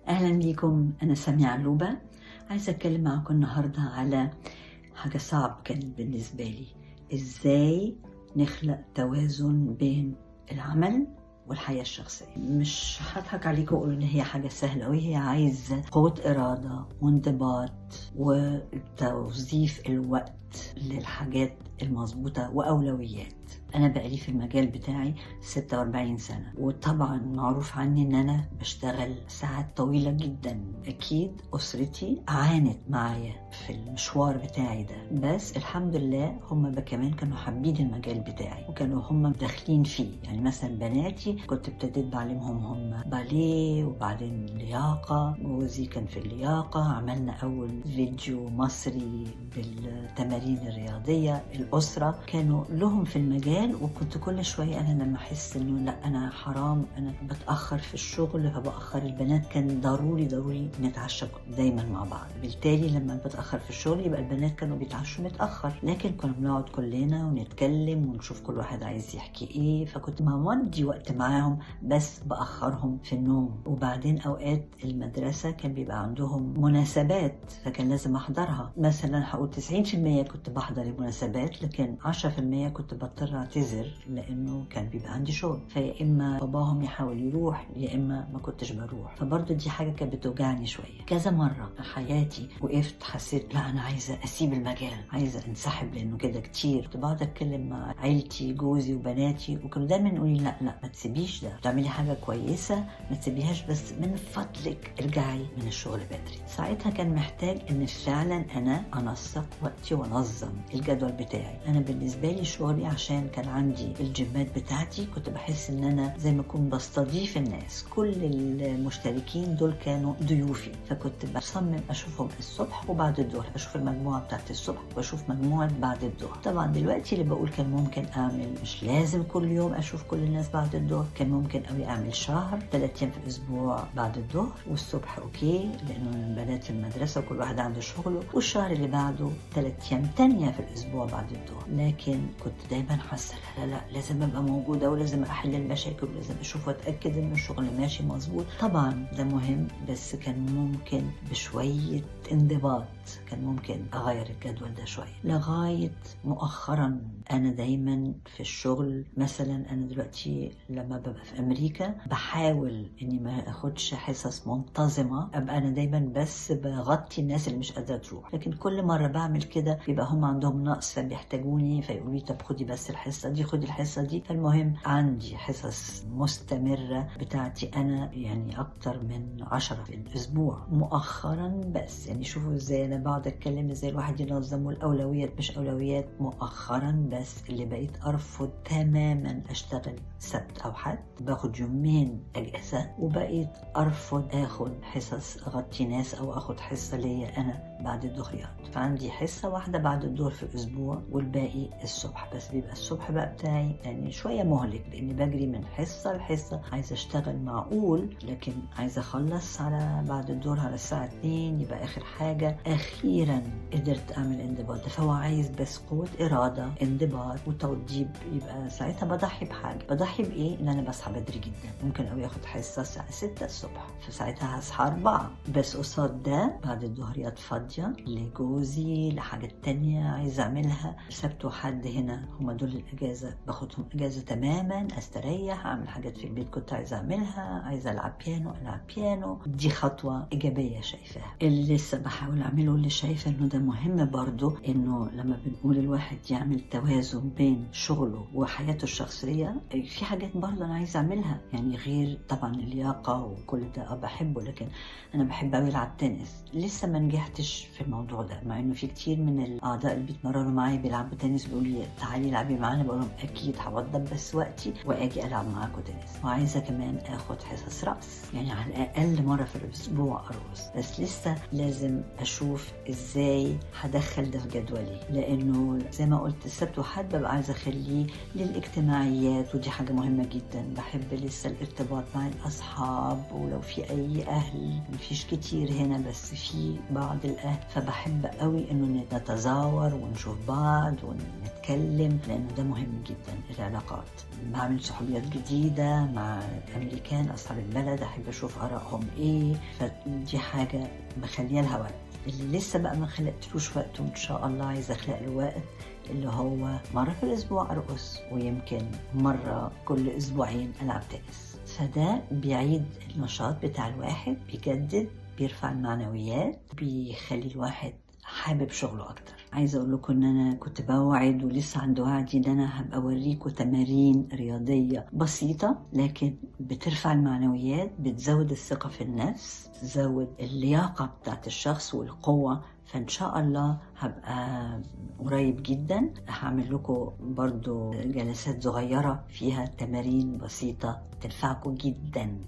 أهلا بيكم. أنا سامية علوبة، عايزة أتكلم معاكم النهاردة على حاجة صعب كانت بالنسبة لي. إزاي نخلق توازن بين العمل والحياة الشخصية. مش هضحك عليكم وأقول إن هي حاجة سهلة، وهي عايزة قوة إرادة وانضباط وتوظيف الوقت للحاجات المظبوطة وأولويات. أنا بقالي في المجال بتاعي 46 سنة، وطبعا معروف عني إن أنا بشتغل ساعات طويلة جدا. أكيد أسرتي عانت معايا في المشوار بتاعي ده، بس الحمد لله هم كمان كانوا حابين المجال بتاعي وكانوا هم داخلين فيه. يعني مثلا بناتي كنت ابتديت بعلمهم هم باليه وبعدين لياقة، جوزي كان في اللياقة، عملنا أول فيديو مصري بالتمارين الرياضية. الأسرة كانوا لهم في المجال، وكنت كل شوية أنا لما أحس إنه لا أنا حرام أنا بتأخر في الشغل فبأخر البنات، كان ضروري نتعشى دايما مع بعض. بالتالي لما بتأخر في الشغل يبقى البنات كانوا بيتعشوا متأخر، لكن كنا بنقعد كلنا ونتكلم ونشوف كل واحد عايز يحكي إيه، فكنت مودي وقت معاهم بس بأخرهم في النوم. وبعدين أوقات المدرسة كان بيبقى عندهم مناسبات فكان لازم أحضرها. مثلا هقول 90% كنت بحضر المناسبات، لكن 10% كنت بضطر أعتذر لأنه كان بيبقى عندي شغل، فيا إما باباهم يحاول يروح يا إما ما كنتش بروح. فبرضه دي حاجة كانت بتوجعني شوية. كذا مرة في حياتي وقفت حسيت لا أنا عايزة أسيب المجال، عايزة أنسحب لأنه كده كتير. كنت بقعد أتكلم مع عيلتي جوزي وبناتي وكانوا دايما يقولوا لي لا ما تسيبيش ده، تعملي حاجة كويسة ما تسيبيهاش، بس من فضلك ارجعي من الشغل بدري. ساعتها كان محتاج إن فعلا أنا أنسق وقتي وأنظم الجدول بتاعي. أنا بالنسبة لي شغلي عشان كان عندي الجيمات بتاعتي كنت بحس ان انا زي ما اكون بستضيف الناس، كل المشتركين دول كانوا ضيوفي، فكنت بصمم اشوفهم الصبح وبعد الظهر، اشوف المجموعه بتاعت الصبح واشوف مجموعه بعد الظهر. طبعا دلوقتي اللي بقول كان ممكن اعمل، مش لازم كل يوم اشوف كل الناس بعد الظهر، كان ممكن قوي اعمل شهر 3 ايام في الاسبوع بعد الظهر والصبح اوكي لانه البنات في المدرسه وكل واحد عنده شغله، والشهر اللي بعده 3 ايام تانية في الاسبوع بعد الظهر. لكن كنت دايما حاسه لا لازم ابقى موجوده ولازم احل المشاكل ولازم اشوف واتاكد ان الشغل ماشي مظبوط. طبعا ده مهم، بس كان ممكن بشويه انضباط كان ممكن اغير الجدول ده شويه. لغايه مؤخرا انا دايما في الشغل، مثلا انا دلوقتي لما ببقى في امريكا بحاول اني ما اخدش حصص منتظمه، ابقى انا دايما بس بغطي الناس اللي مش قادره تروح، لكن كل مره بعمل كده بيبقى هم عندهم نقص فبيحتاجوني فيقولوا لي طب خدي بس الحصه دي خدي الحصه دي. فالمهم عندي حصص مستمره بتاعتي انا، يعني اكتر من 10 في الاسبوع مؤخرا. بس يعني شوفوا ازاي انا بقعد اتكلم ازاي الواحد ينظم، والاولويات مش اولويات. مؤخرا بس اللي بقيت ارفض تماما اشتغل سبت او حد، باخد يومين اجازه، وبقيت ارفض اخد حصص اغطي ناس او اخد حصه ليا انا بعد الظهريات. فعندي حصه واحده بعد الظهر في الاسبوع والباقي الصبح، بس بيبقى الصبح بقى بتاعي يعني شويه مهلك لاني بجري من حصه لحصه، عايزه اشتغل معقول لكن عايزه اخلص على بعد الظهر على الساعه 2 يبقى اخر حاجه. اخيرا قدرت اعمل انضباط ده، فهو عايز بس قوه اراده، انضباط وتوضيب. يبقى ساعتها بضحي بحاجه، بضحي بايه؟ ان انا بصحى بدري جدا، ممكن قوي اخد حصه الساعه 6 الصبح، فساعتها هصحى 4. بس قصاد ده بعد الظهريات فاضيه لجوزي لحاجات تانية عايزه اعملها. سبت وحد هنا هما دول الاجازه، باخدهم اجازه تماما، استريح، اعمل حاجات في البيت كنت عايزه اعملها، عايزه العب بيانو العب بيانو. دي خطوه ايجابيه شايفاها. اللي لسه بحاول اعمله، اللي شايفه انه ده مهم برضو، انه لما بنقول الواحد يعمل توازن بين شغله وحياته الشخصيه، في حاجات برضو انا عايزه اعملها، يعني غير طبعا اللياقه وكل ده بحبه، لكن انا بحب قوي العب تنس. لسه ما نجحتش في الموضوع ده، مع انه في كتير من الاعضاء اللي بيتمرنوا معايا بيلعبوا تنس بيقولوا لي تعالي العبي معانا، بقول لهم اكيد هوضب بس وقتي واجي العب معاكم تنس. وعايزه كمان اخد حصص رقص، يعني على الاقل مره في الاسبوع ارقص، بس لسه لازم اشوف ازاي هدخل ده في جدولي، لانه زي ما قلت السبت وحد ببقى عايزه اخليه للاجتماعيات، ودي حاجه مهمه جدا. بحب لسه الارتباط مع الاصحاب، ولو في اي اهل، مفيش كتير هنا بس في بعض الاهل، فبحب قوي انه نتظاهر ونتزاور ونشوف بعض ونتكلم، لأنه ده مهم جدا العلاقات. بعمل صحوبيات جديدة مع أمريكان أصحاب البلد، أحب أشوف آرائهم إيه، فدي حاجة بخليها لها وقت. اللي لسه بقى ما خلقتلوش وقت وإن شاء الله عايزة أخلق له وقت، اللي هو مرة في الأسبوع أرقص، ويمكن مرة كل أسبوعين ألعب تنس. فده بيعيد النشاط بتاع الواحد، بيجدد، بيرفع المعنويات، بيخلي الواحد حابب شغله أكتر. عايزة أقول لكم إن أنا كنت بوعد ولسه عند وعدي إن أنا هبقى أوريكم تمارين رياضية بسيطة لكن بترفع المعنويات، بتزود الثقة في النفس، تزود اللياقة بتاعت الشخص والقوة. فإن شاء الله هبقى قريب جدا هعمل لكم برضو جلسات صغيرة فيها تمارين بسيطة تنفعكم جدا.